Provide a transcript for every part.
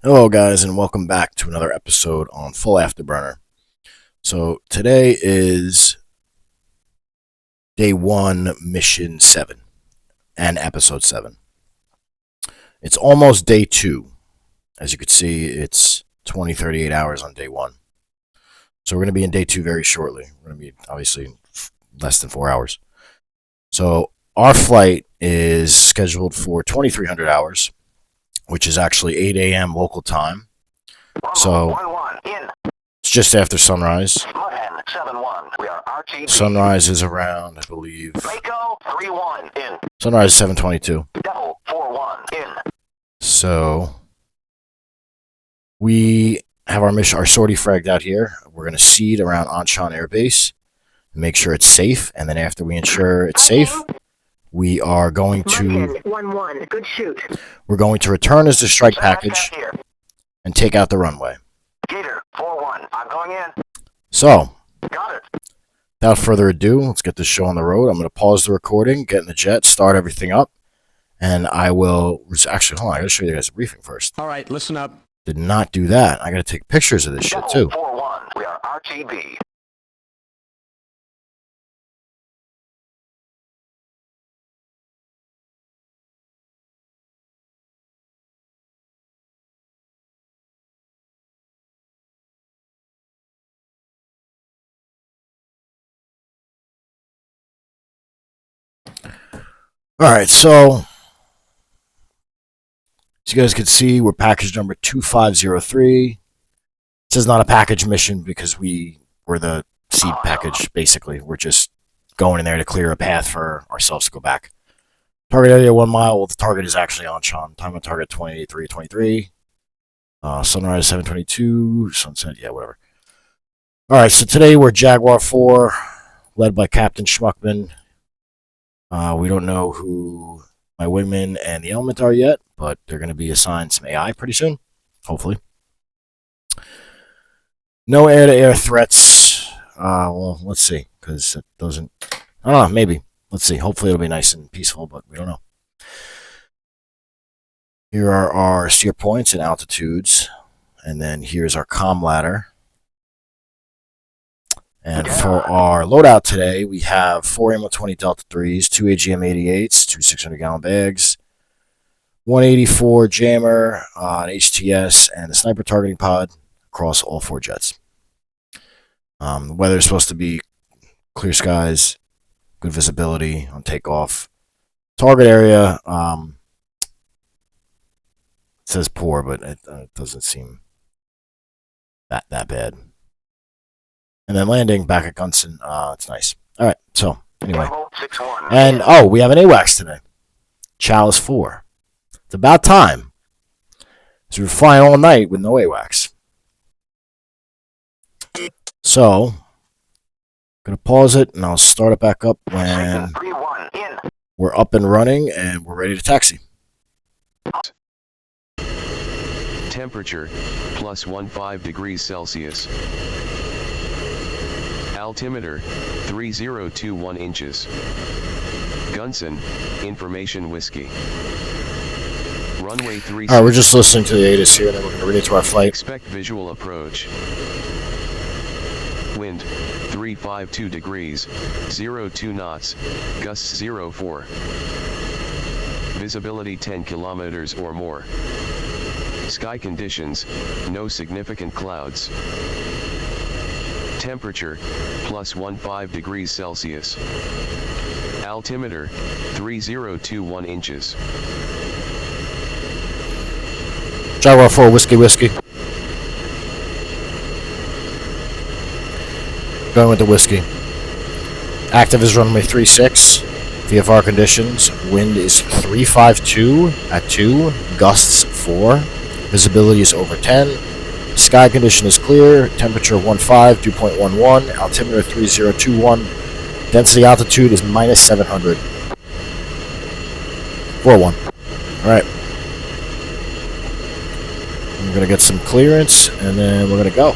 Hello, guys, and welcome back to another episode on Full Afterburner. So, today is day 1, mission 7, and episode 7. It's almost day 2. As you can see, it's 38 hours on day 1. So, we're going to be in day 2 very shortly. We're going to be, obviously, less than 4 hours. So, our flight is scheduled for 2,300 hours, which is actually 8 a.m. local time. So, it's just after sunrise. Sunrise is around, I believe. Sunrise is 7:22. So, we have our mission, our sortie fragged out here. We're going to seed around Anshan Air Base and make sure it's safe. And then after we ensure it's safe, we are going to we're going to return as the strike package and take out the runway. Gator 4-1, I'm going in. So, Got it. without further ado, let's get this show on the road. I'm going to pause the recording, get in the jet, start everything up, and I will actually hold on. I got to show you guys a briefing first. All right, listen up. Did not do that. I got to take pictures of this shit too. 4-1, we are RTB. All right, so as you guys can see, we're package number 2503. This is not a package mission because we're the seed package, basically. We're just going in there to clear a path for ourselves to go back. Target area 1 mile. Well, the target is actually Anshan. Time on target 23:23. Sunrise 7:22. Sunset, yeah, whatever. All right, so today we're Jaguar 4, led by Captain Schmuckman. We don't know who my wingman and the element are yet, but they're going to be assigned some AI pretty soon, hopefully. No air-to-air threats. Well, let's see, because it doesn't... I don't know, maybe. Let's see. Hopefully it'll be nice and peaceful, but we don't know. Here are our steer points and altitudes, and then here's our comm ladder. And for our loadout today, we have 4 AMO-20 Delta 3s, 2 AGM-88s, 2 600-gallon bags, 184 jammer, an HTS, and a sniper targeting pod across all 4 jets. The weather is supposed to be clear skies, good visibility on takeoff. Target area, it says poor, but it doesn't seem that bad. And then landing back at Gunson, it's nice. All right, so anyway. And, we have an AWACS today. Chalice 4. It's about time. So we're flying all night with no AWACS. So, I'm going to pause it, and I'll start it back up when we're up and running, and we're ready to taxi. Temperature, plus 15 degrees Celsius. Altimeter, 3021 inches. Gunson, information whiskey. Runway 3. Alright, we're just listening to the ATIS here, and then we're going to read it to our flight. Expect visual approach. Wind, 352 degrees, 02 knots, gusts 04. Visibility 10 kilometers or more. Sky conditions, no significant clouds. Temperature, plus 15 degrees Celsius. Altimeter, 3021 inches. Jaguar 4, whiskey. Going with the whiskey. Active is runway 36. VFR conditions. Wind is 352 at 2. Gusts 4. Visibility is over 10. Sky condition is clear. Temperature 15, dew point 11. Altimeter 3021. Density altitude is minus 700. 4-1. Alright. I'm going to get some clearance, and then we're going to go.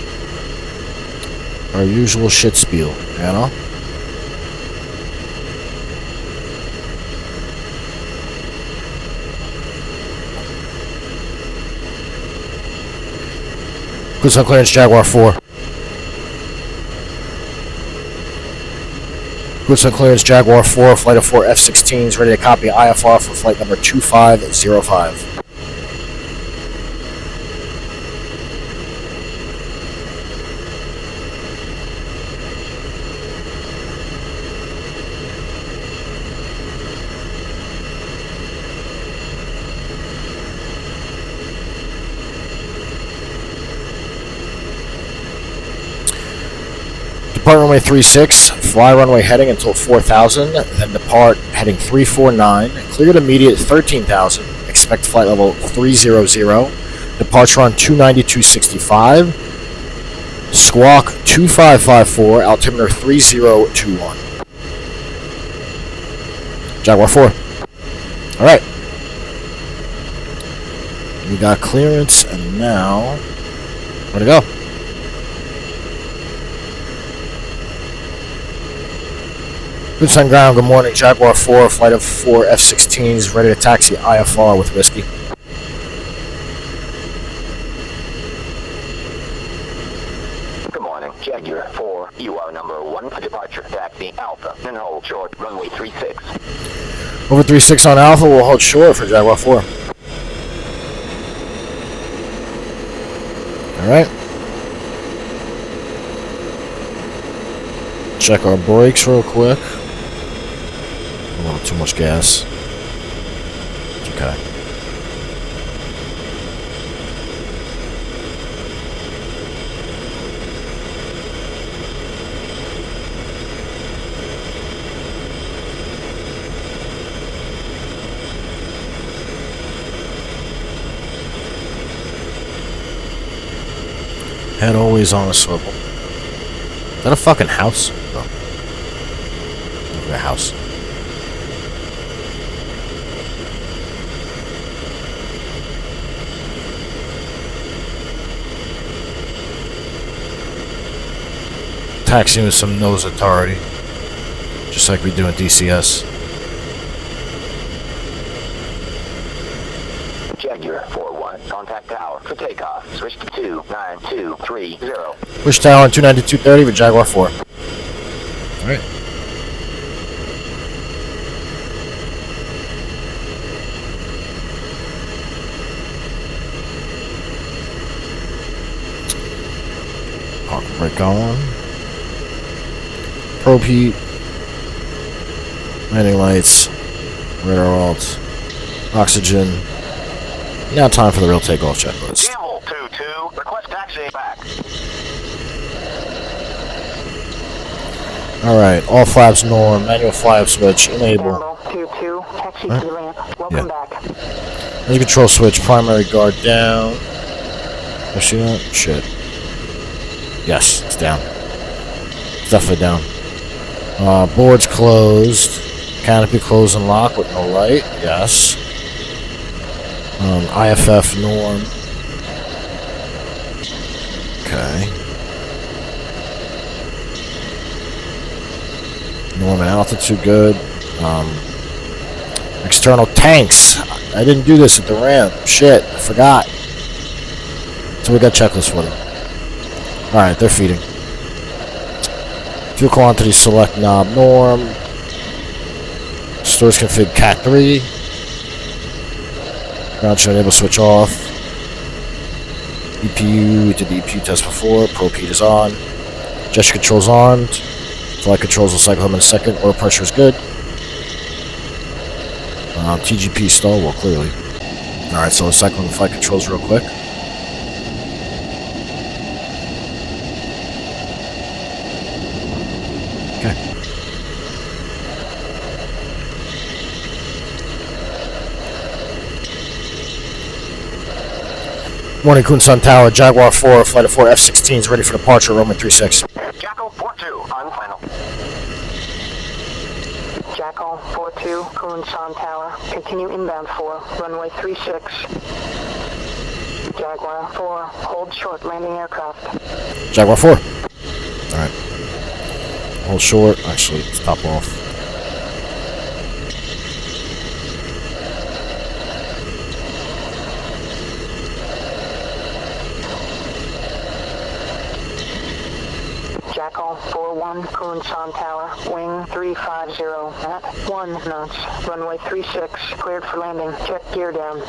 Our usual shit spiel, you know? Goods on clearance, Jaguar 4. Goods on clearance, Jaguar 4, flight of 4 F16s, ready to copy IFR for flight number 2505. Depart runway 36, fly runway heading until 4000, then depart heading 349, cleared immediate 13,000, expect flight level 300, departure on 292.65, squawk 2554, altimeter 3021. Jaguar 4. Alright. We got clearance, and now, where to go? Boots on ground, good morning. Jaguar 4, flight of 4 F-16s, ready to taxi IFR with Whiskey. Good morning. Jaguar 4, you are number 1 for departure. Taxi Alpha, then hold short, runway 36. Over 36 on Alpha, we'll hold short for Jaguar 4. Alright. Check our brakes real quick. A little too much gas. It's okay. Head always on a swivel. Is that a fucking house? No. Look at the house. Taxiing with some nose authority. Just like we do in DCS. Jaguar 4-1, contact tower for takeoff. Switch to 29230. Push tower on 292.30 with Jaguar 4. Alright. Park brake on. Probe heat. Landing lights. Radar alt. Oxygen. Now time for the real takeoff checklist. Gamble 2-2, request taxi back. Alright, all flaps norm, manual flap switch, enable. Gamble 2-2, taxi to the ramp. Welcome back. Engine control switch, primary guard down. You see that? Shit. Yes, it's down. It's definitely down. Board's closed. Canopy closed and locked with no light. Yes. IFF norm. Okay. Norm and altitude good. External tanks. I didn't do this at the ramp. Shit, I forgot. So we got checklists for them. Alright, they're feeding. Fuel quantity select knob norm. Stores config cat 3. Ground should enable switch off. EPU, we did the EPU test before. Probe heat is on. Gesture controls on. Flight controls will cycle them in a second. Oil pressure is good. TGP stall, well, clearly. Alright, so let's cycle the flight controls real quick. Okay. Morning, Kunsan Tower, Jaguar 4, flight of 4 F-16s, ready for departure, Roman 36. Jackal 4-2, on final. Jackal 4-2, Kunsan Tower. Continue inbound 4, runway 36. Jaguar 4, hold short, landing aircraft. Jaguar 4. Alright. Hold short. Actually, let's top off. 41, Kunshan Tower, wing 350 at 1 knots, runway 36, cleared for landing, check gear down.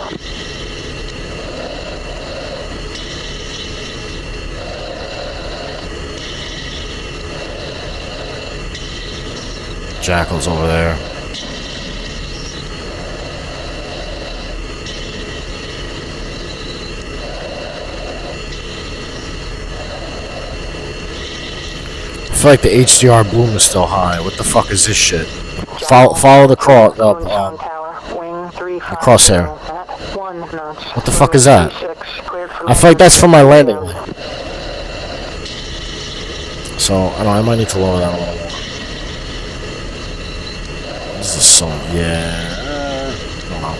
Jackal's over there. I feel like the HDR bloom is still high. What the fuck is this shit? Follow the crosshair. What the fuck is that? I feel like that's from my landing line. So, I don't know, I might need to lower that a little more. This is so, yeah. I don't know.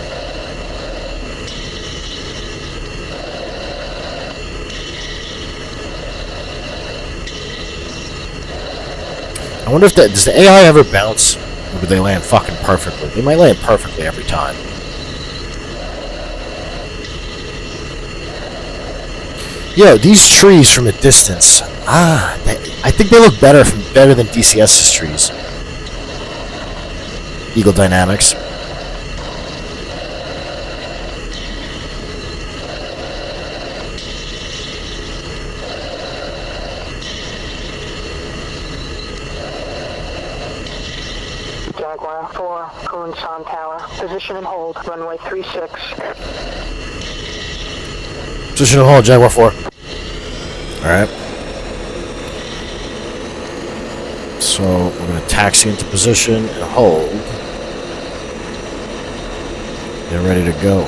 I wonder if does the AI ever bounce? Or do they land fucking perfectly? They might land perfectly every time. Yo, these trees from a distance. I think they look better than DCS's trees. Eagle Dynamics. Jaguar 4, Kunshan Tower, position and hold, runway 36. Position and hold, Jaguar 4. Alright. So, we're going to taxi into position and hold. Get ready to go.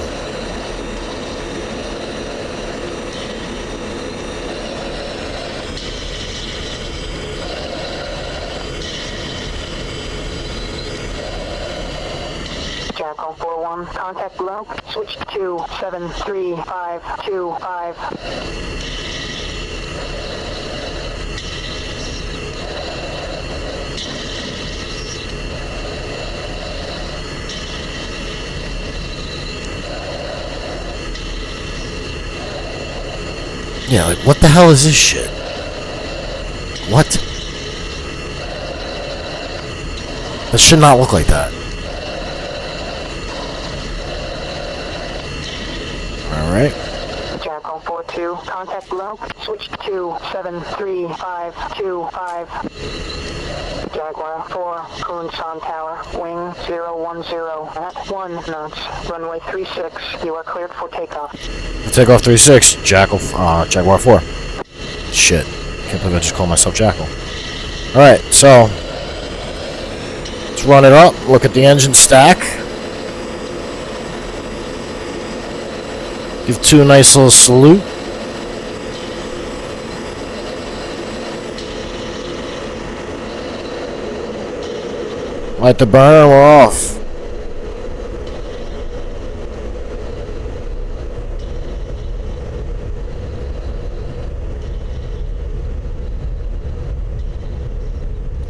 Jackal 41, contact below, switch to 73525. Yeah, like, what the hell is this shit? What? That should not look like that. Alright. Jackal 42, contact below, switch to 73525. Jaguar 4, Kunshan Tower, wing 010 at 1 knots, runway 36, you are cleared for takeoff. Takeoff 36, Jaguar 4. Shit. Can't believe I just called myself Jackal. Alright, so let's run it up, look at the engine stack. Give two a nice little salute. Light the burner, we're off.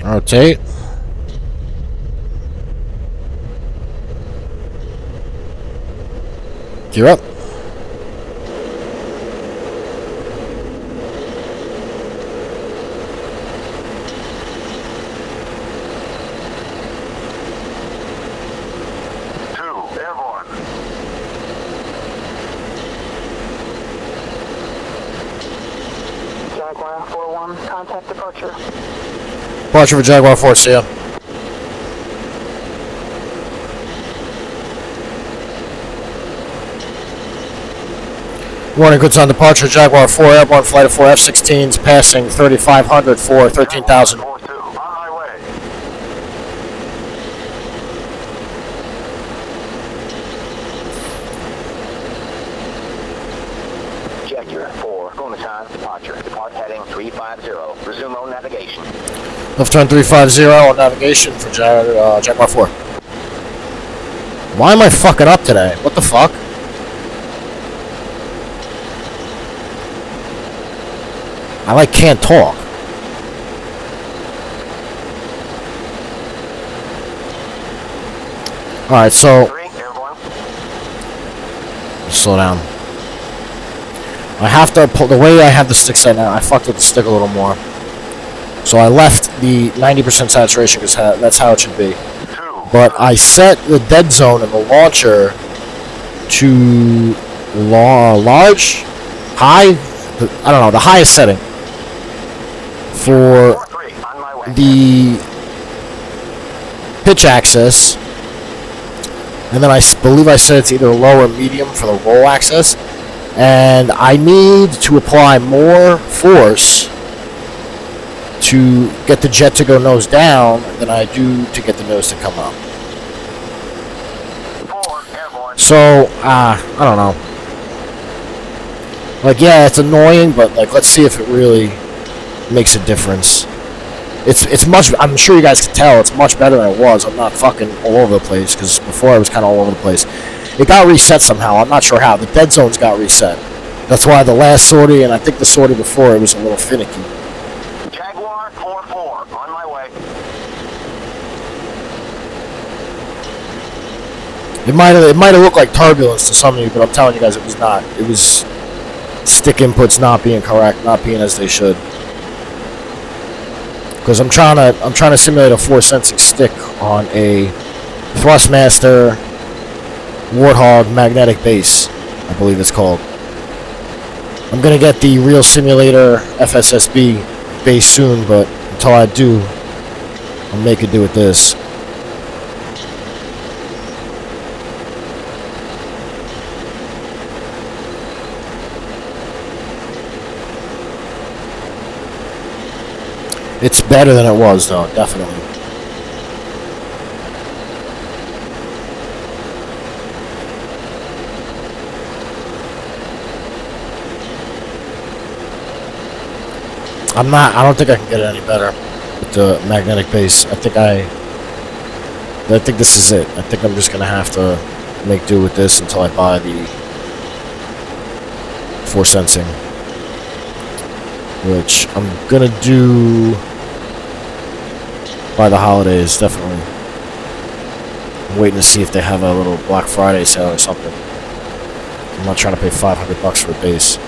Rotate. Gear up. Jaguar 41, contact departure. Departure for Jaguar 4, see ya. Warning, goods on departure, Jaguar 4, airborne flight of 4 F16s, passing 3,500 for 13,000. Jaguar 4, Kunshan, departure. Depart heading 350. Resume on navigation. Left turn 350 on navigation for Jaguar 4. Why am I fucking up today? What the fuck? I can't talk. Alright, so slow down. I have to pull the way I have the stick set now. I fucked with the stick a little more. So I left the 90% saturation because that's how it should be. But I set the dead zone in the launcher to large, high, I don't know, the highest setting for the pitch axis. And then I believe I set it to either low or medium for the roll axis. And I need to apply more force to get the jet to go nose down than I do to get the nose to come up. So, I don't know. Like, yeah, it's annoying, but like, let's see if it really makes a difference. It's much, I'm sure you guys can tell, it's much better than it was. I'm not fucking all over the place, because before I was kind of all over the place. It got reset somehow, I'm not sure how. The dead zones got reset. That's why the last sortie, and I think the sortie before, it was a little finicky. Jaguar 4-4, on my way. It might have looked like turbulence to some of you, but I'm telling you guys it was not. It was stick inputs not being correct, not being as they should. Because I'm trying to simulate a force sensing stick on a Thrustmaster Warthog magnetic base, I believe it's called. I'm gonna get the real simulator FSSB base soon, but until I do, I'll make it do with this. It's better than it was, though, definitely. I don't think I can get it any better with the magnetic base. I think this is it. I think I'm just gonna have to make do with this until I buy the force sensing, which I'm gonna do by the holidays, definitely. I'm waiting to see if they have a little Black Friday sale or something. I'm not trying to pay $500 for a base.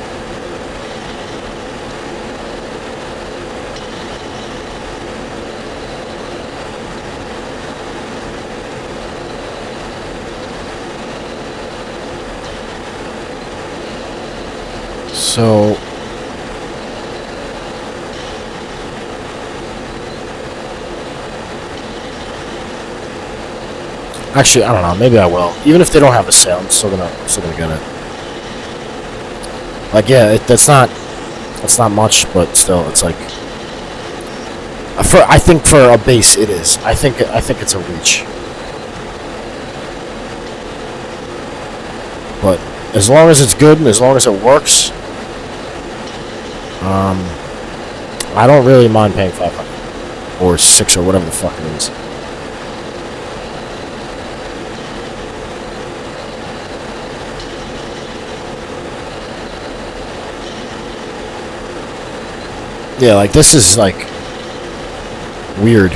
So actually, I don't know. Maybe I will. Even if they don't have a sale, I'm still gonna get it. Like, yeah, that's not much, but still, it's like I think for a base, it is. I think it's a reach. But as long as it's good and as long as it works, I don't really mind paying $500 or $600 or whatever the fuck it is. Yeah, like this is like weird.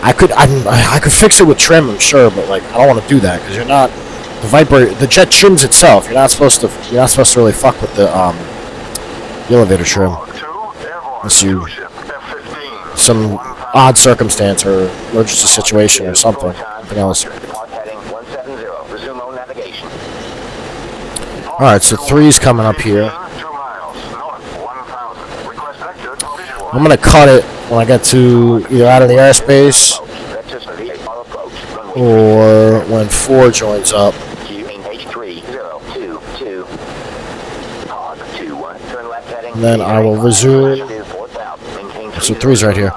I could fix it with trim, I'm sure, but like I don't want to do that because you're not the jet trims itself. You're not supposed to really fuck with the elevator trim unless you some odd circumstance or emergency situation or something else. All right, so 3's coming up here. I'm gonna cut it when I get to either out of the airspace or when 4 joins up. And then I will resume. So 3's right here.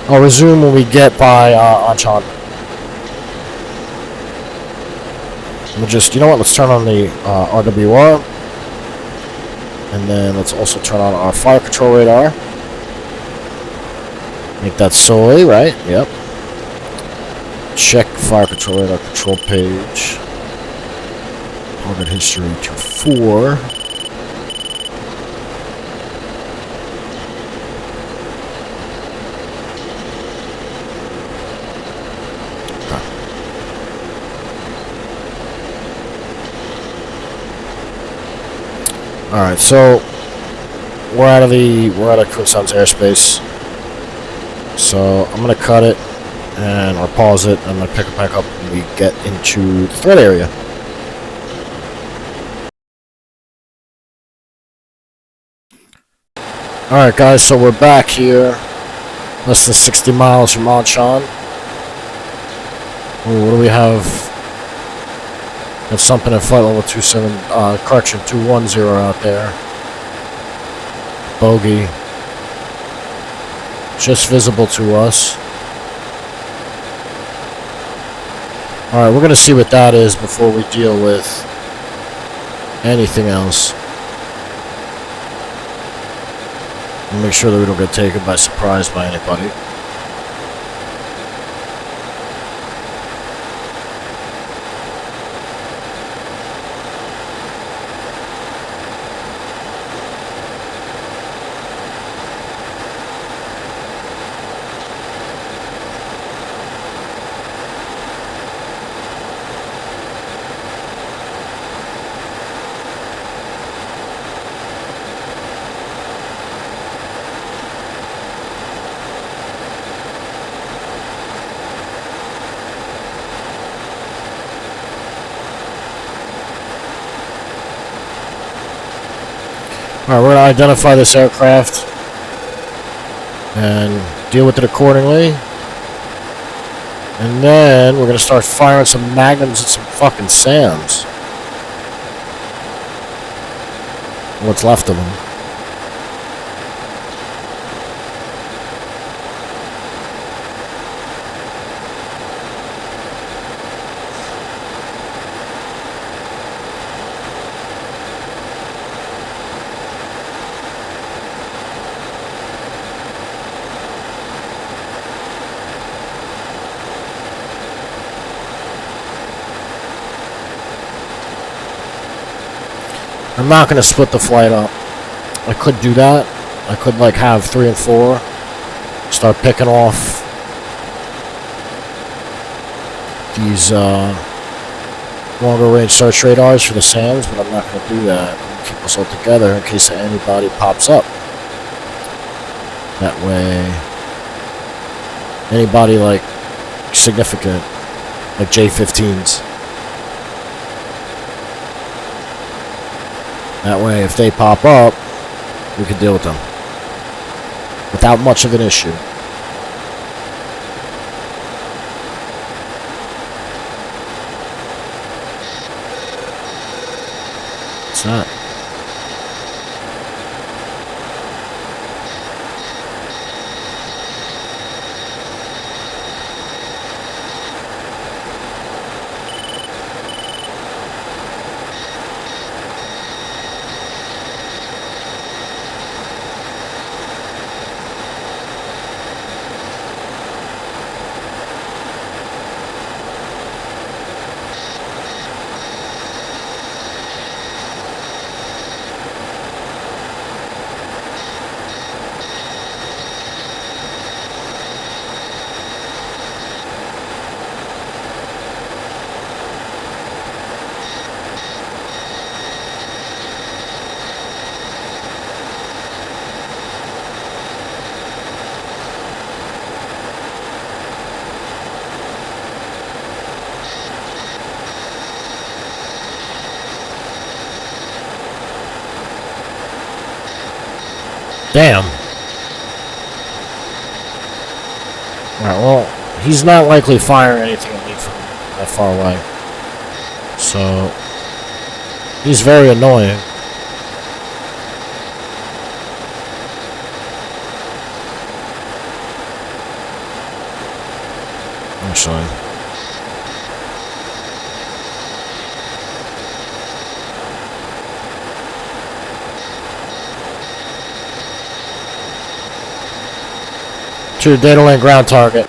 I'll resume when we get by Anchan. We'll just, you know what? Let's turn on the RWR, and then let's also turn on our fire control radar. Make that soy, right? Yep. Check fire control radar control page. Target history to 4. Alright, so we're out of Kunsan's airspace. So I'm gonna cut it or pause it. I'm gonna pick it back up when we get into the threat area. Alright guys, so we're back here. Less than 60 miles from Anshan. Ooh, what do we have? We have something at flight level 210 out there. Bogey. Just visible to us. Alright, we're going to see what that is before we deal with anything else. And make sure that we don't get taken by surprise by anybody. Alright, we're going to identify this aircraft and deal with it accordingly. And then we're going to start firing some magnums at some fucking SAMs. What's left of them. I'm not going to split the flight up. I could do that. I could like have 3 and 4. Start picking off these longer range search radars for the SAMs, but I'm not going to do that. I'm going to keep us all together in case anybody pops up. That way, anybody like significant, like J-15s. That way, if they pop up, we can deal with them without much of an issue. What's that? Damn. Alright, well, he's not likely firing anything at me from that far away. So, he's very annoying. Actually. To data link ground target.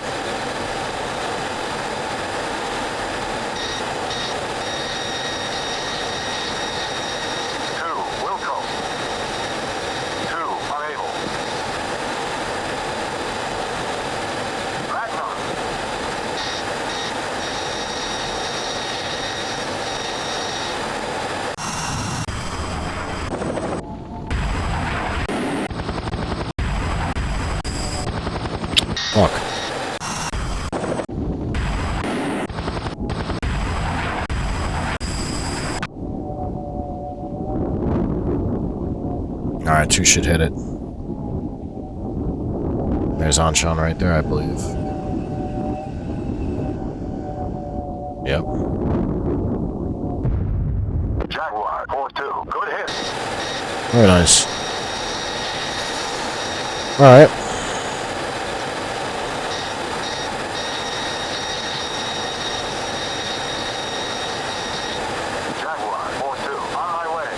Alright, 2 should hit it. There's Anshan right there, I believe. Yep. Jaguar 4-2. Good hit. Very nice. Alright. Jaguar 4-2. On my way.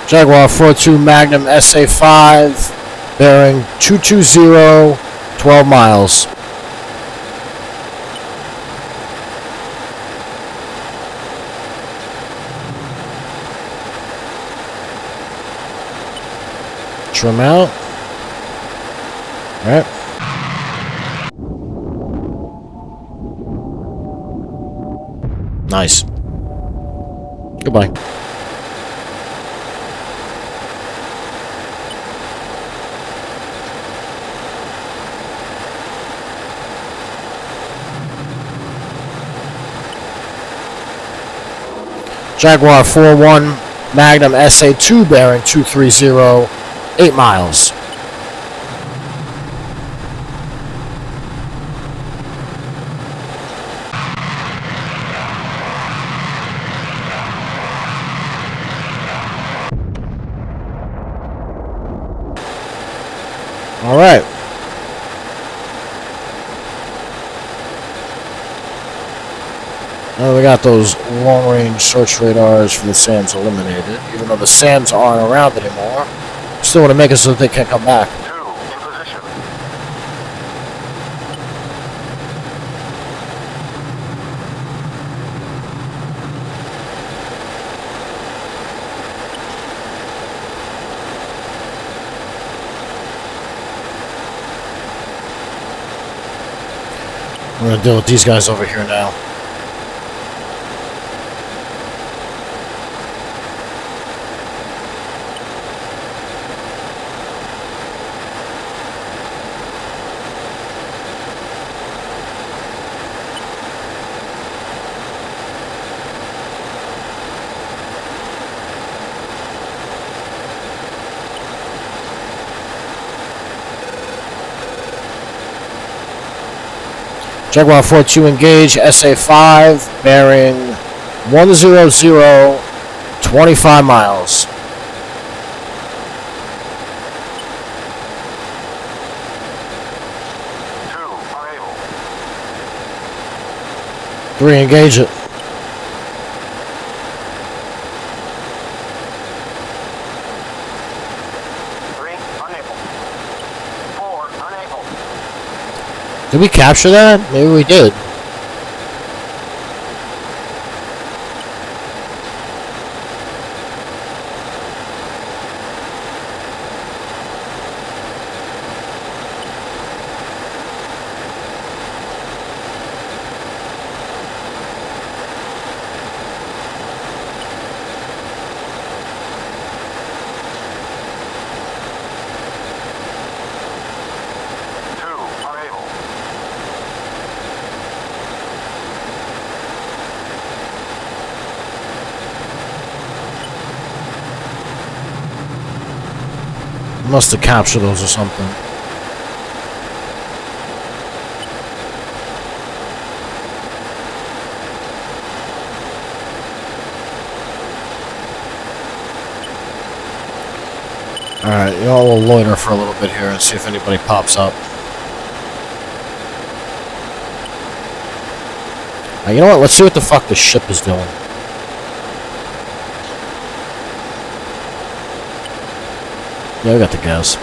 Jaguar 4-2 Magnum SA5, bearing 220, 12 miles. Trim out. All right. Nice. Goodbye. Jaguar 4-1 Magnum SA2 bearing 230, 8 miles. All right. Now we got those long-range search radars for the SAMs eliminated. Even though the SAMs aren't around anymore, still want to make it so that they can't come back. 2 in position. We're going to deal with these guys over here now. Jaguar 4-2 engage, SA5, bearing 100, 25 miles. Re-engage it. Did we capture that? Maybe we did. Must have captured those or something. Alright, you know, we'll loiter for a little bit here and see if anybody pops up. You know what? Let's see what the fuck this ship is doing. Yeah, I got the gas.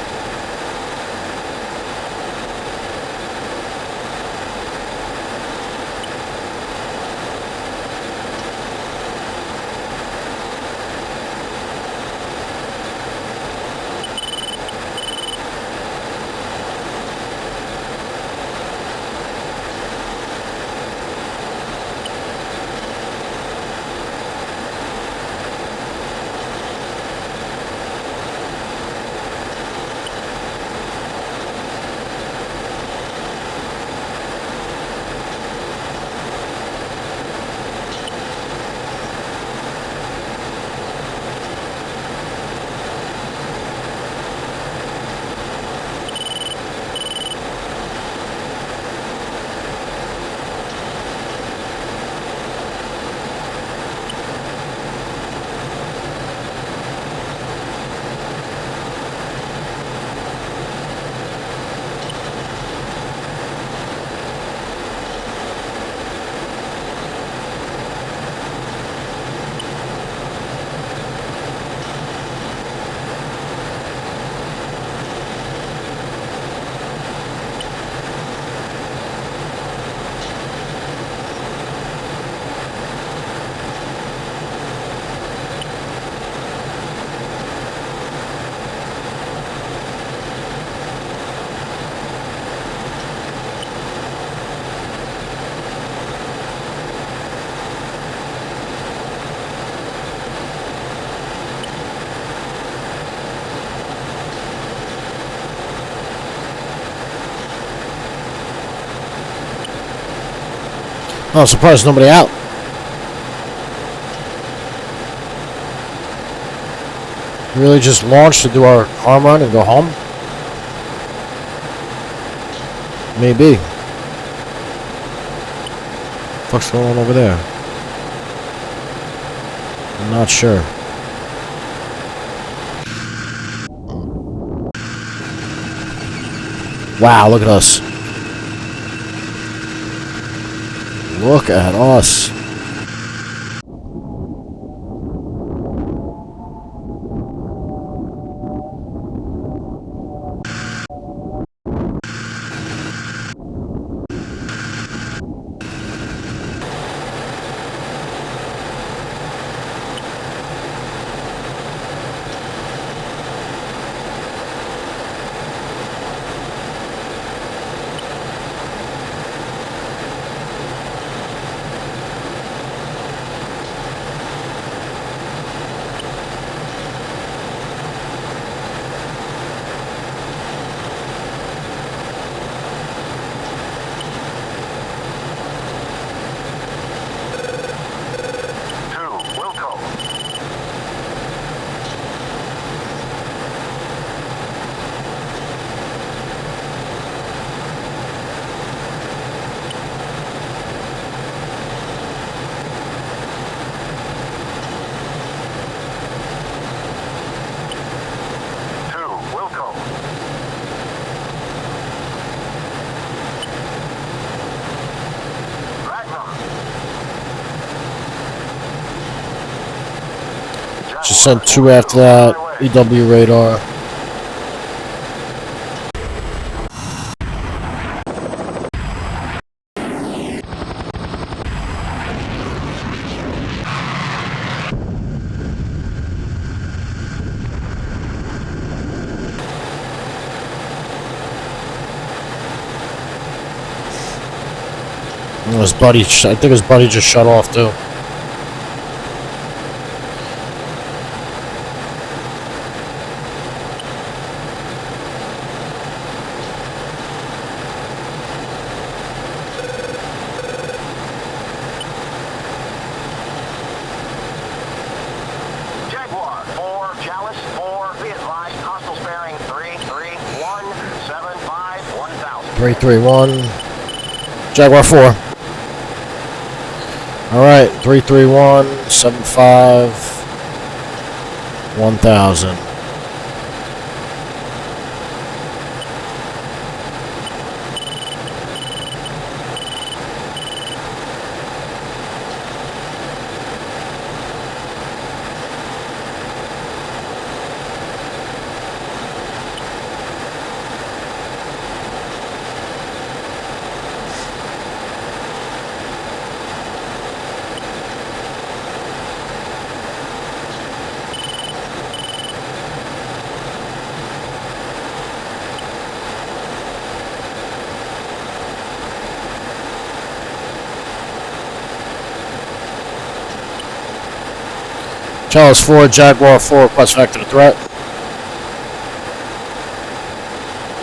Oh, I'm surprised nobody out. We really just launched to do our arm run and go home? Maybe. What's going on over there? I'm not sure. Wow, look at us. Look at us. Just sent 2 after that. EW radar. His buddy, I think his buddy just shut off too. Jaguar 4, Chalice 4, be advised, hostile sparing 33175 1000. 331. Jaguar 4. Alright, 331 75 1000. Chalice 4, Jaguar 4, request vector to threat.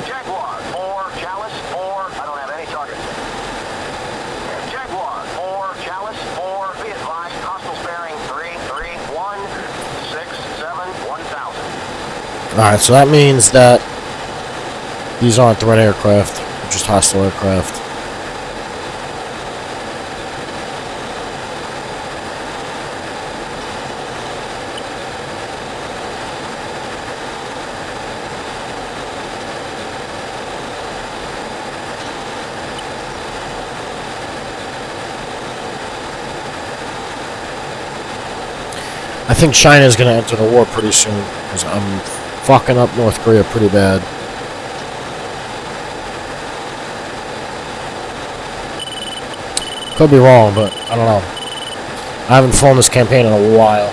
Jaguar 4, Chalice 4, I don't have any targets. Jaguar 4, Chalice 4, be advised, hostile sparing 33167 1000. Alright, so that means that these aren't threat aircraft, they're just hostile aircraft. I think China is going to enter the war pretty soon, because I'm fucking up North Korea pretty bad. Could be wrong, but I don't know. I haven't flown this campaign in a while.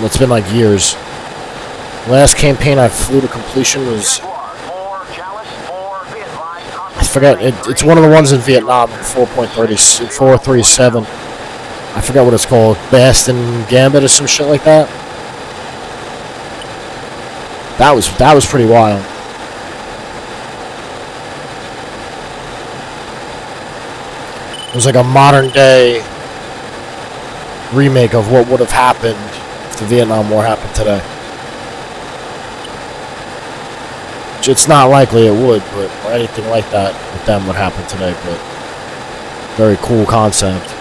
It's been like years. Last campaign I flew to completion was... I forget, it's one of the ones in Vietnam, 4.37. I forgot what it's called. Bastion Gambit or some shit like that. That was pretty wild. It was like a modern day remake of what would have happened if the Vietnam War happened today. It's not likely it would, but or anything like that with them would happen today, but very cool concept.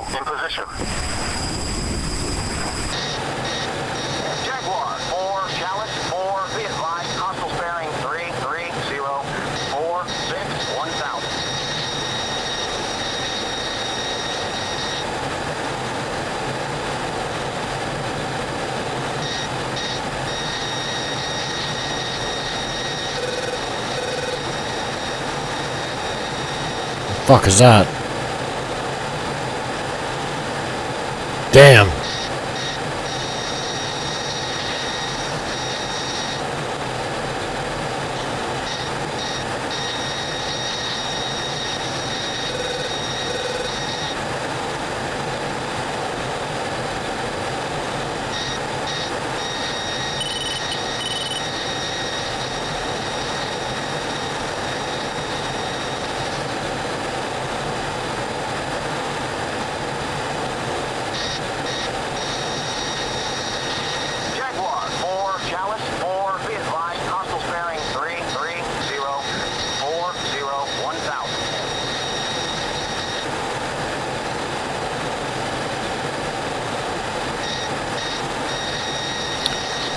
In position. Jaguar 4, Chalice 4, be advised, hostile sparing 33046 1000. Fuck is that? Damn. Jaguar 4, Chalice 4, be advised, hostile bearing 330 1000.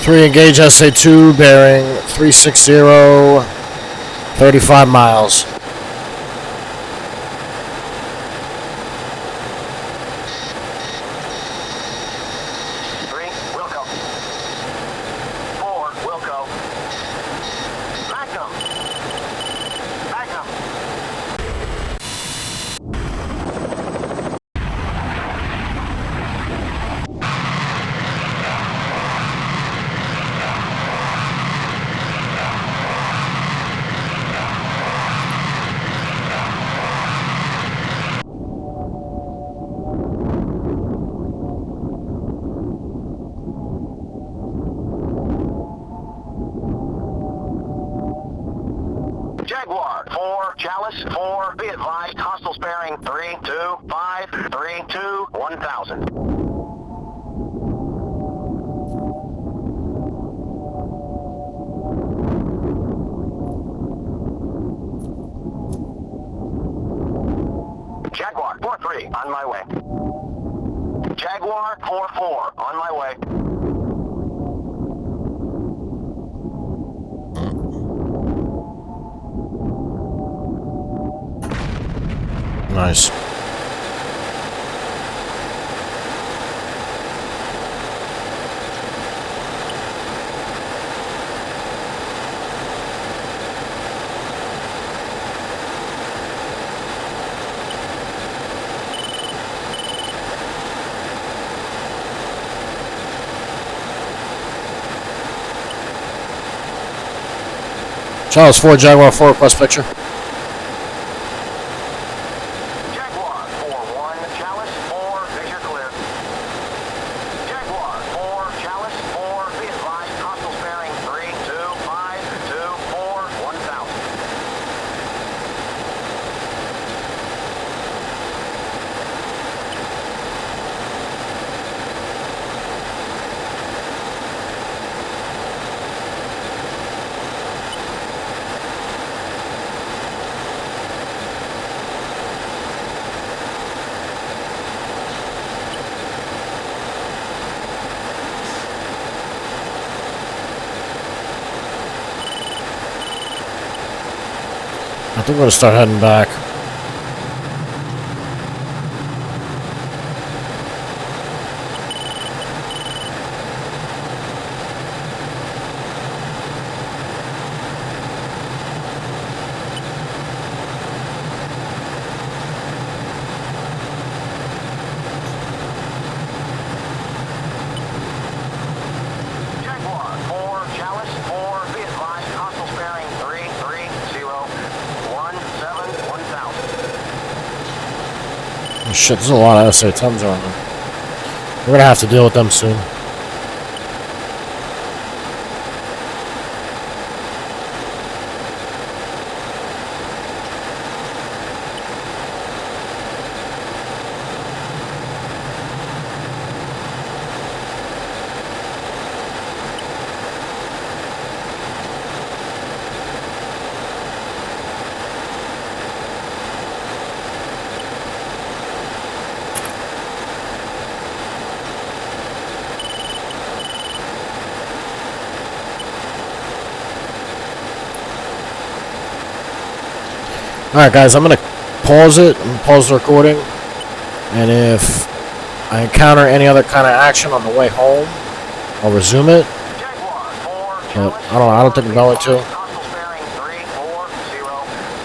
3 engage SA2 bearing 360, 35 miles. 3, Wilco. 4, Wilco. Magnum. Magnum. Jaguar 4, Chalice 4, be advised, hostile bearing 325 1000. Jaguar 4-3, on my way. Jaguar 4-4, on my way. Nice. Charles 4, Jaguar 4, request picture. Jaguar 4-1, Chalice 4, picture clear. Jaguar 4, Chalice 4, be advised, hostile bearing 325 1000. I think we're gonna start heading back. Jaguar 4, Chalice 4, be advised, hostile bearing 330 1000. Oh, shit, there's a lot of SA10s around them. We're gonna have to deal with them soon. Alright guys, I'm going to pause it and pause the recording, and if I encounter any other kind of action on the way home, I'll resume it. But I don't think I'm going to.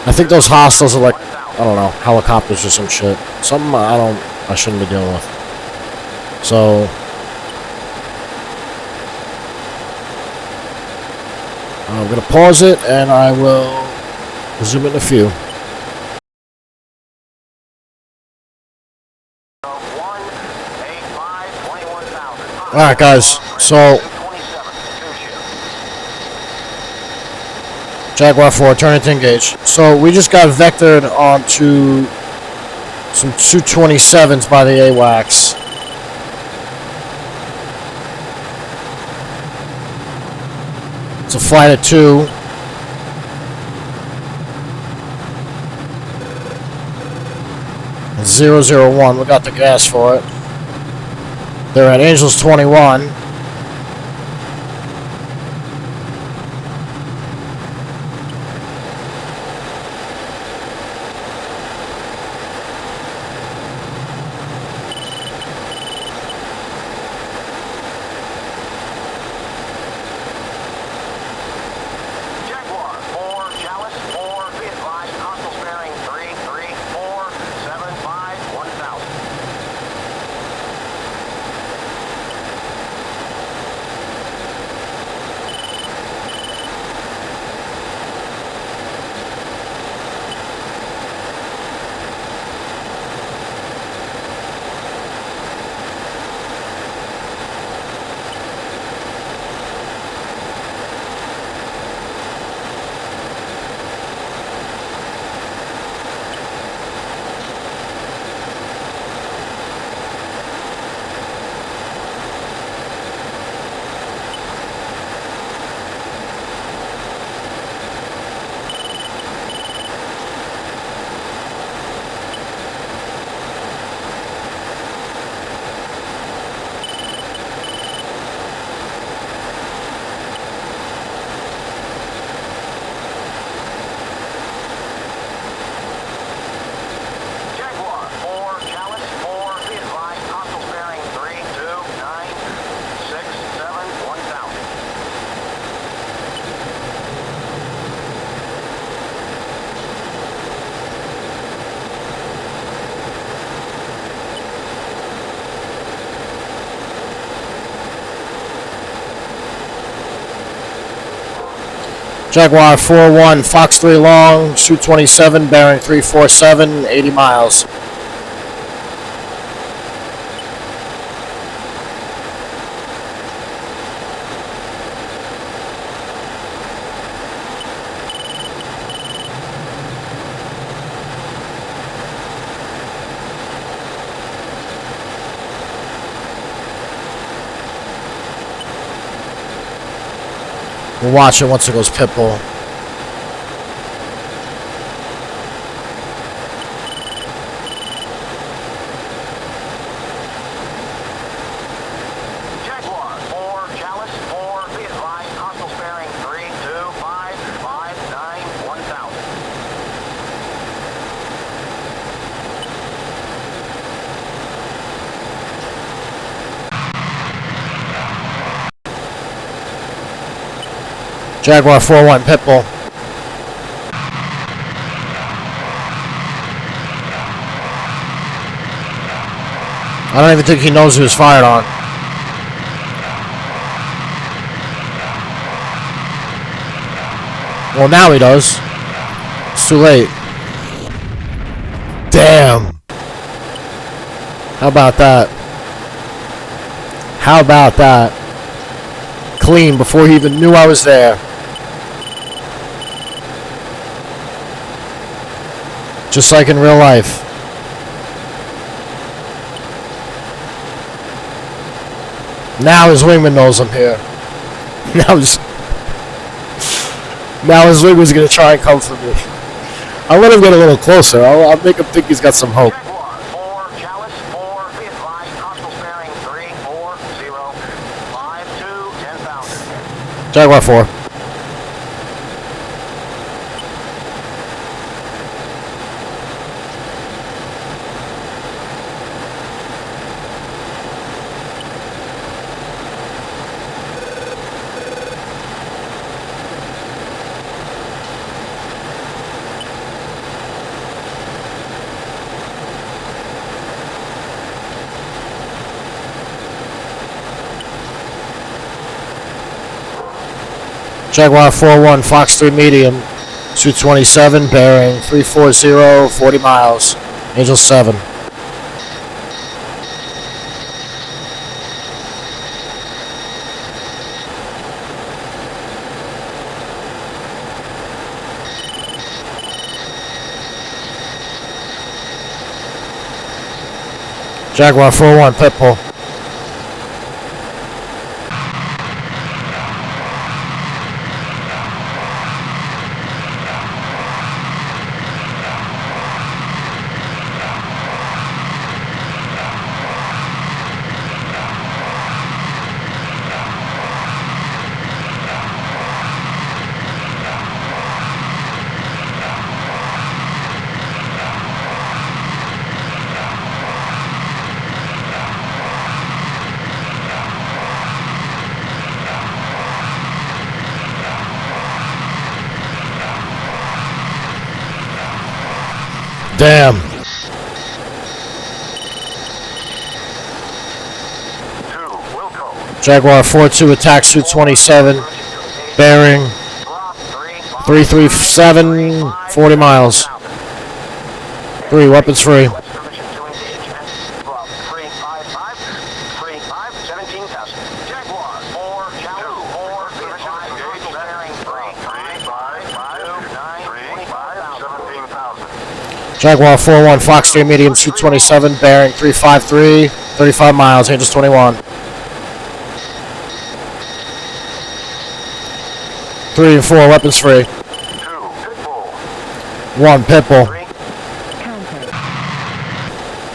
I think those hostiles are like I don't know, helicopters or some shit. Something I shouldn't be dealing with. So I'm gonna pause it and I will resume it in a few. Alright guys, so Jaguar 4, turning to engage. So we just got vectored onto some Su-27s by the AWACS. It's a flight of 2. It's 001, we got the gas for it. They're at Angels 21. Jaguar 4-1, Fox 3 long, Su-27, bearing 347, 80 miles. We'll watch it once it goes pitbull. Jaguar 4, Chalice 4, be advised, hostile sparing 32559 1000. Jaguar 4-1, pitbull. I don't even think he knows who was fired on. Well, now he does. It's too late. Damn. How about that? How about that? Clean before he even knew I was there. Just like in real life. Now his wingman knows I'm here. Now his wingman's gonna try and come for me. I'll let him get a little closer. I'll make him think he's got some hope. Jaguar 4, Chalice 4, be advised, hostile sparing 34052 10,000. Jaguar 4. Jaguar 4-1, Fox 3 medium, Suit 27, bearing 340, 40 miles, Angel 7. Jaguar 4-1, Pitbull. Damn. 2, Wilco. Jaguar 4-2, attack Suit 27, bearing 337, 40 miles. 3, weapons free. Permission to engage. 355, 35, 17,000. Jaguar 4, Challenge 4, B5, engage. Bearing 17,000. Jaguar 4-1, Fox 3 medium, Suit 27, bearing 353, 35 miles, Angels 21. 3 and 4, weapons free. 2, Pitbull. 1, Pitbull. 3,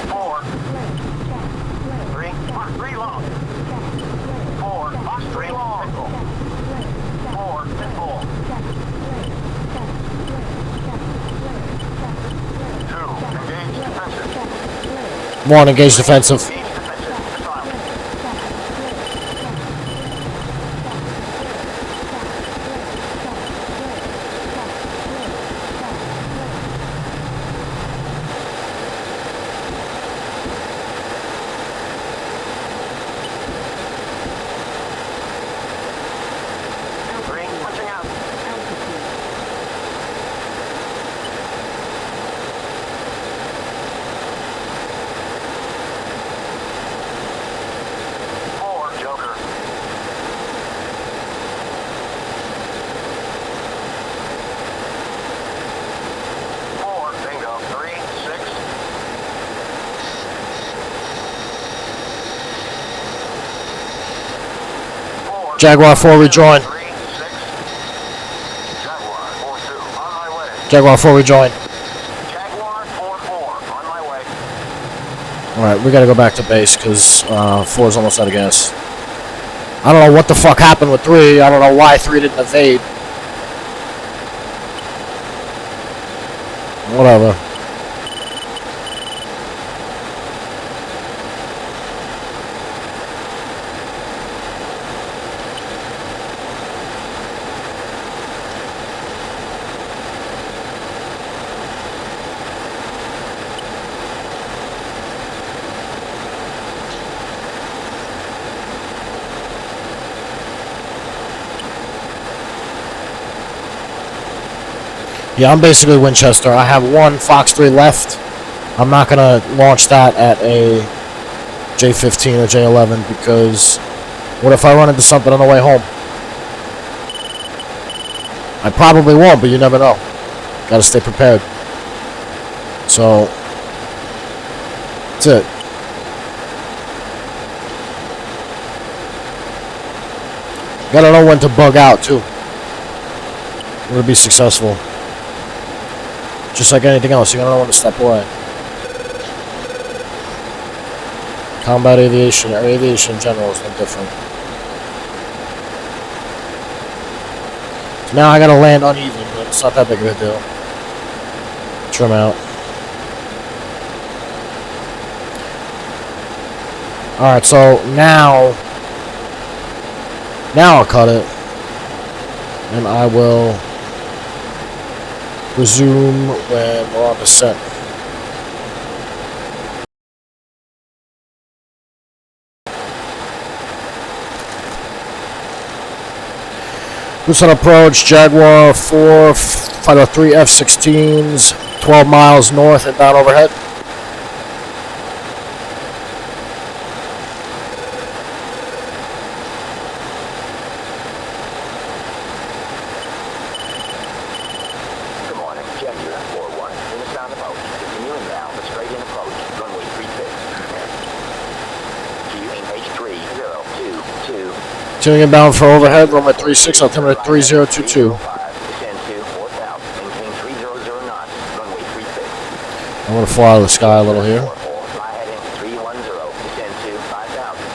4, 3, Fox 3 long. 4, Fox 3 long. 4, Pitbull. 2, engage defensive. 1, engage defensive. Engage defensive. Silent. Punching out. Four, Joker. Four, bingo. 3, 6. Four, Jaguar 4, rejoin. 3, 6. Jaguar 4-2, on my way. Jaguar 4, rejoin. Jaguar 4-4, on my way. Alright, we gotta go back to base, because 4 is almost out of gas. I don't know what the fuck happened with 3. I don't know why 3 didn't evade. Whatever. Yeah, I'm basically Winchester. I have 1 Fox 3 left. I'm not gonna launch that at a J15 or J11 because what if I run into something on the way home? I probably won't, but you never know. Gotta stay prepared. So, that's it. Gotta know when to bug out, too. In order to be successful. Just like anything else, you gotta know when to step away. Combat aviation, or aviation in general, is no different. So now I gotta land uneven, but it's not that big of a deal. Trim out. Alright, so now I'll cut it. And I will resume when we're on descent. Tucson approach, Jaguar 4, Fighter 3 F16s, 12 miles north and down overhead. Good morning. Jaguar 4-1. Eastbound approach. Continue inbound, but straight in approach. Runway 36. Queuing H3022. Tuning inbound for overhead, runway 36, altimeter 3022. Descend to 4,000. Maintain 300 knots. Runway 36. I'm going to fly out of the sky a little here. 44. Fly heading 310. Descend to 5,000.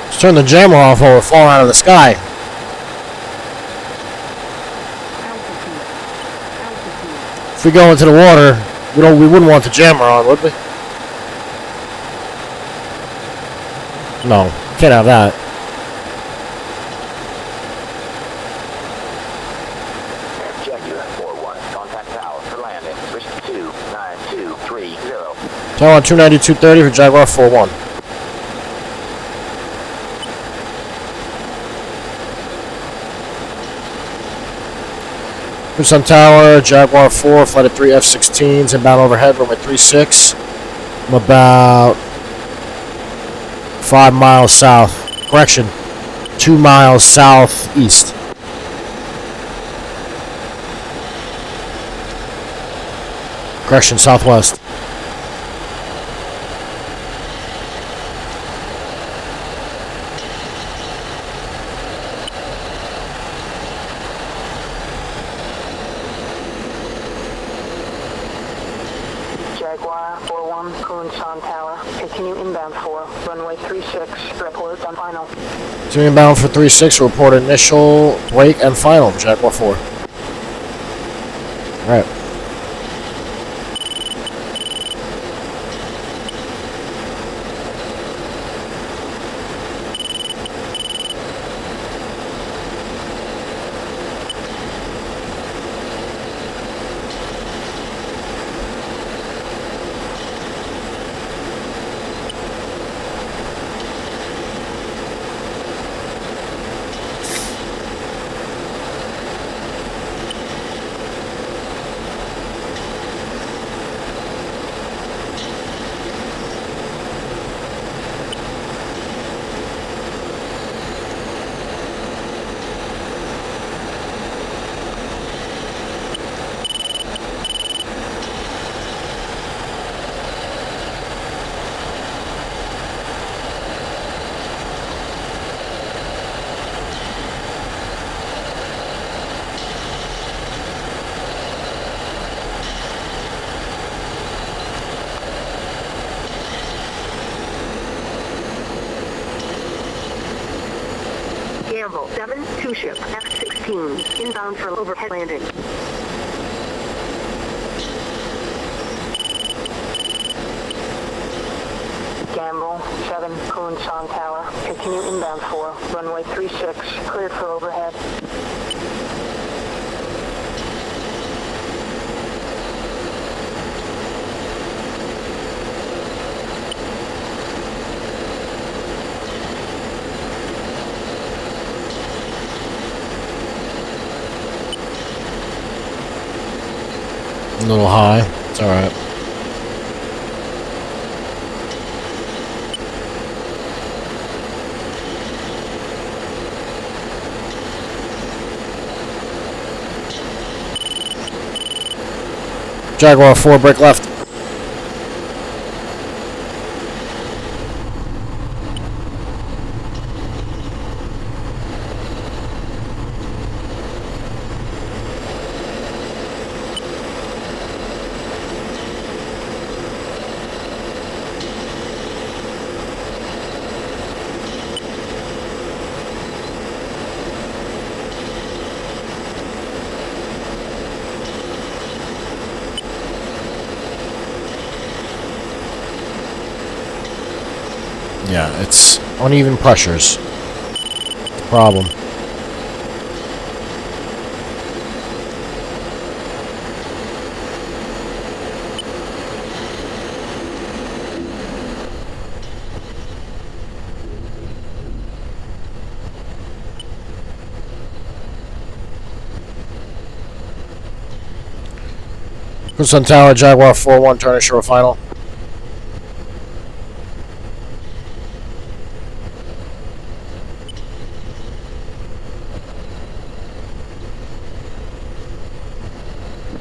Let's turn the jammer off while we're falling out of the sky. If we go into the water, we wouldn't want the jammer on, would we? No, can't have that. Jaguar 4-1. Contact tower for landing. Switch to 29230. Tower 292.30 for Jaguar 4-1. Tucson Tower, Jaguar 4, Flight of 3 F16s, inbound overhead, runway 36. I'm about 5 miles south. Correction, 2 miles southeast. Correction, southwest. Jaguar 4-1, Kunshan Tower. Continue inbound for runway 36. Report on final. Tuning inbound for 36, report initial, wake, and final, Jaguar 4. Alright. Gamble 7-2 ship F16 inbound for overhead landing. Gamble 7 Kunshan Tower. Continue inbound for runway 36. Cleared for overhead. A little high. It's alright. Jaguar 4, brake left. Yeah, it's uneven pressures. The problem. Crimson Tower, Jaguar 4-1, turn ashore final.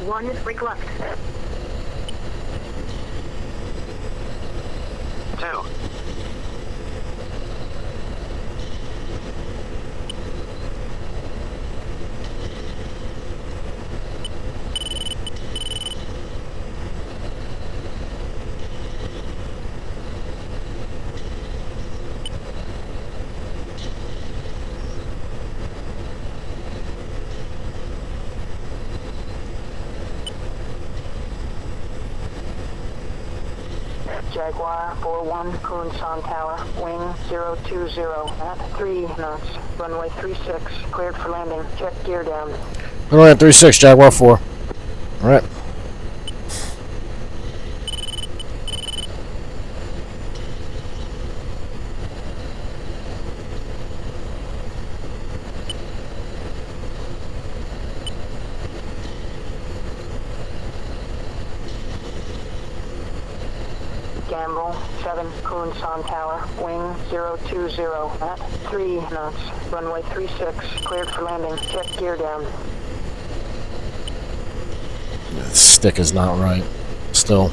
One, break left. 2. Jaguar 4-1, Kunsan Tower, wing 020 at 3 knots, runway 36, cleared for landing, check gear down. Runway 36, Jaguar 4. Alright. Gamble 7, Kunsan Tower, wing 020 at 3 knots, runway 36, cleared for landing, check gear down. The stick is not right. Still.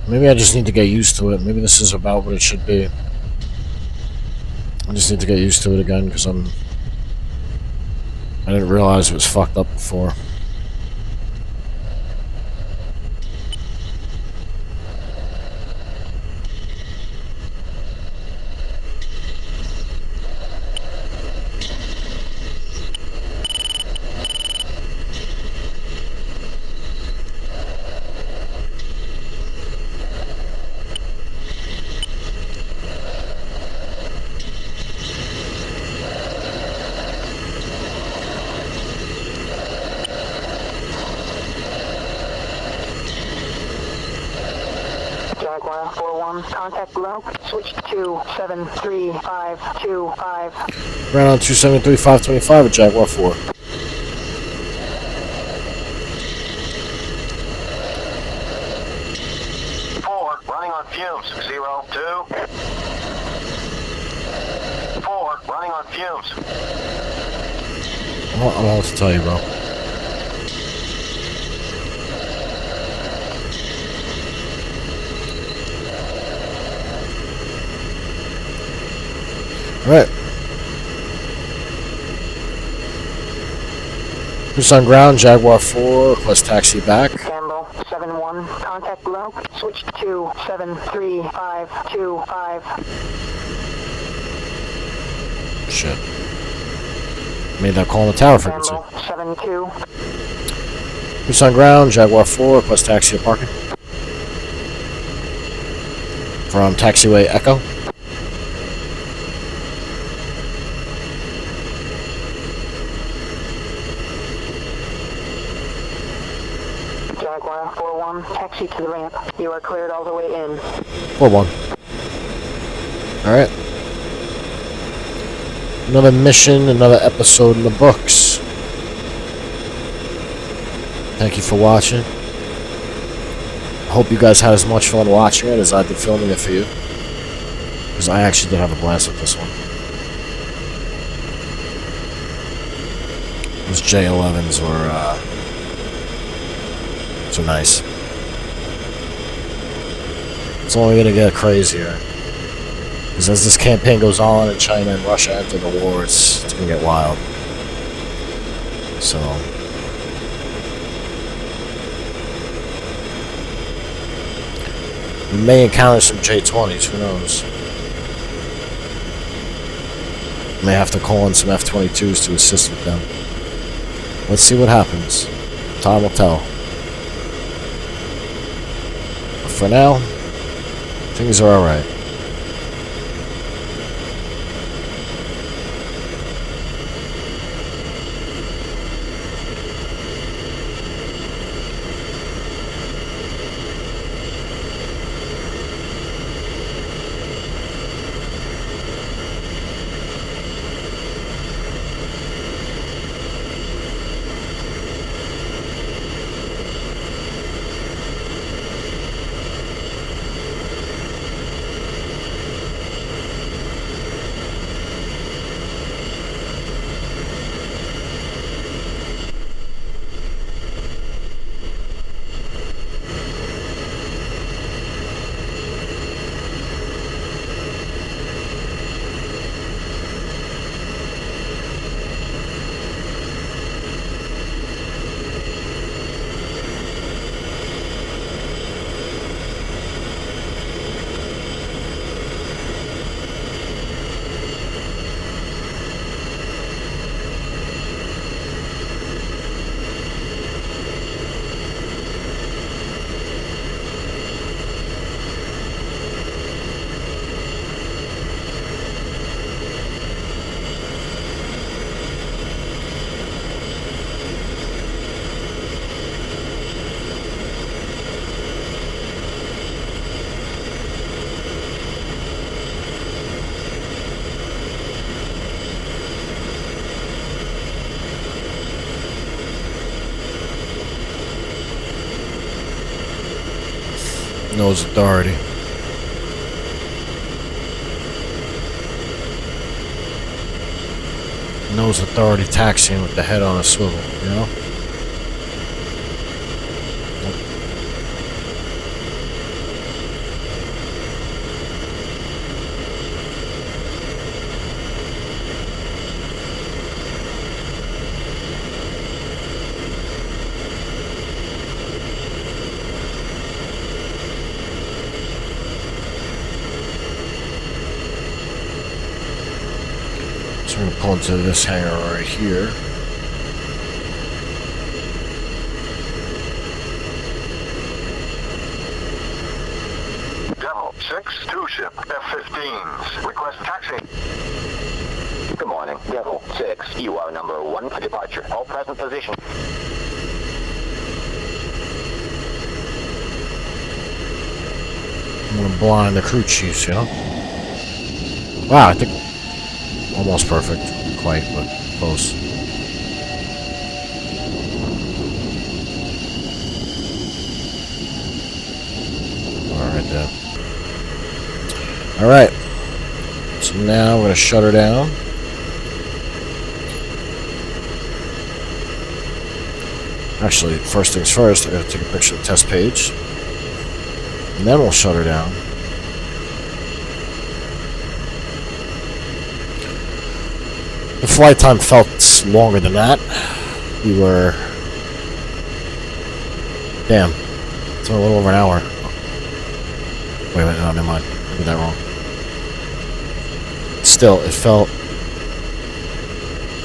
Maybe I just need to get used to it. Maybe this is about what it should be. I just need to get used to it again because I didn't realize it was fucked up before. Jaguar 4-1, contact below, switch to 73525. Ran on 273-525 at Jaguar 4. 4, running on fumes. 0, 2. 4, running on fumes. I don't know what to tell you, bro. Alright. Who's on ground? Jaguar 4, request taxi back. Campbell 7-1, contact below, switch to 73525. Shit. Made that call on the tower frequency. Campbell 7-2. Who's on ground? Jaguar 4, request taxi to parking. From taxiway Echo. Jaguar 4-1, taxi to the ramp. You are cleared all the way in. 4-1. Alright. Another mission, another episode in the books. Thank you for watching. I hope you guys had as much fun watching it as I did filming it for you. Because I actually did have a blast with this one. Those J11s were, so nice. It's only gonna get crazier. Because as this campaign goes on and China and Russia enter the war, it's gonna get wild. So, We may encounter some J-20s, who knows? May have to call in some F-22s to assist with them. Let's see what happens. Time will tell. But for now, things are alright. Nose authority. Nose authority taxiing with the head on a swivel, you know? So we're going to pull into this hangar right here. Devil 6, 2 ship, F-16s. Request taxi. Good morning. Devil 6, you are number 1 for departure. All present position. I'm going to blind the crew chiefs, you know? Wow, I think almost perfect. Quite, but close. Alright there. Alright. So now we're going to shut her down. Actually, first things first, I got to take a picture of the test page. And then we'll shut her down. The flight time felt longer than that. We were... Damn. It's a little over an hour. Wait a minute, no, never mind. I did that wrong. Still, it felt...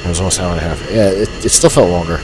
It was almost an hour and a half. Yeah, it still felt longer.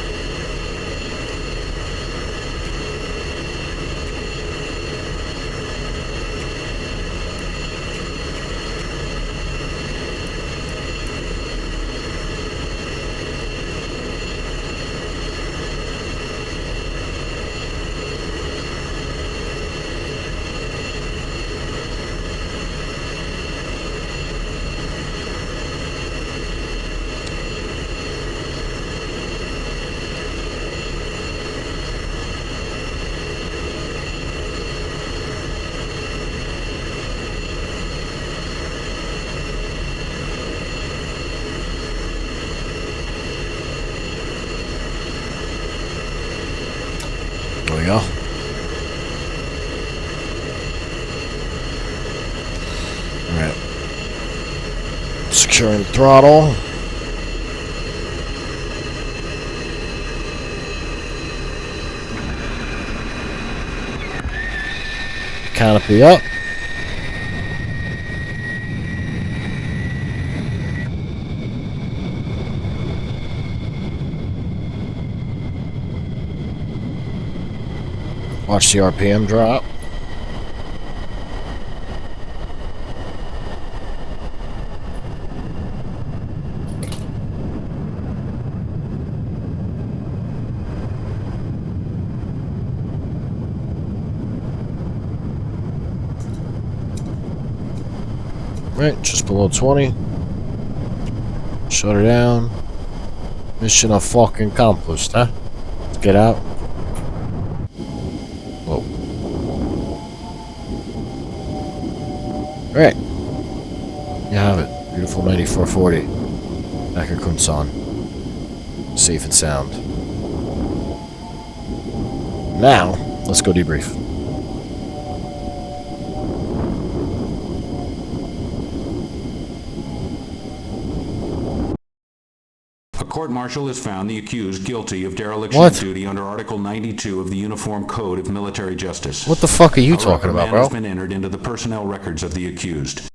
There we go. Alright. Securing throttle. canopy up. Watch the RPM drop. Right, just below 20. Shut her down. Mission fucking accomplished, huh? Let's get out. Whoa. Right. You have it. Beautiful 9440. Back at Kunsan. Safe and sound. Now, let's go debrief. A court-martial has found the accused guilty of dereliction of duty under Article 92 of the Uniform Code of Military Justice. What the fuck are you talking about, bro? Has been entered into the personnel records of the accused.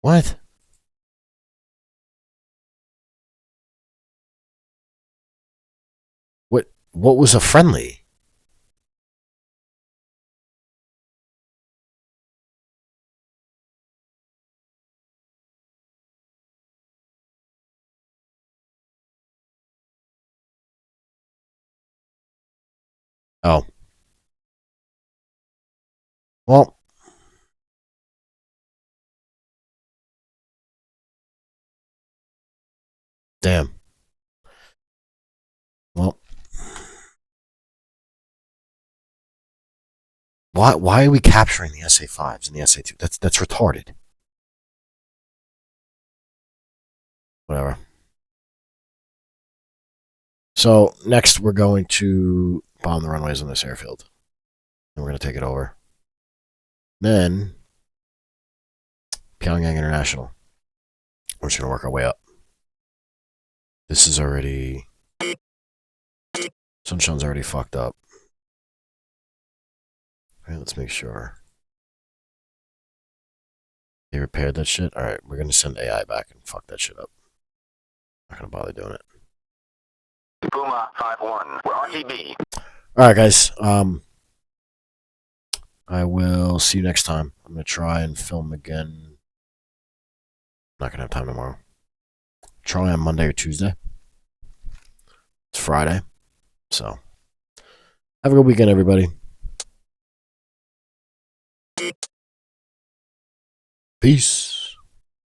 What? What was a friendly? Oh. Well. Damn. Well. Why are we capturing the SA5s and the SA2? That's retarded. Whatever. So next we're going to bomb the runways on this airfield. And we're going to take it over. Then Pyongyang International. We're just going to work our way up. This is already... Sunshine's already fucked up. Alright, let's make sure. They repaired that shit? Alright, we're going to send AI back and fuck that shit up. Not going to bother doing it. Puma 5-1, we're RTB. Alright, guys. I will see you next time. I'm going to try and film again. Not going to have time tomorrow. Try on Monday or Tuesday. It's Friday. So, have a good weekend, everybody. Peace.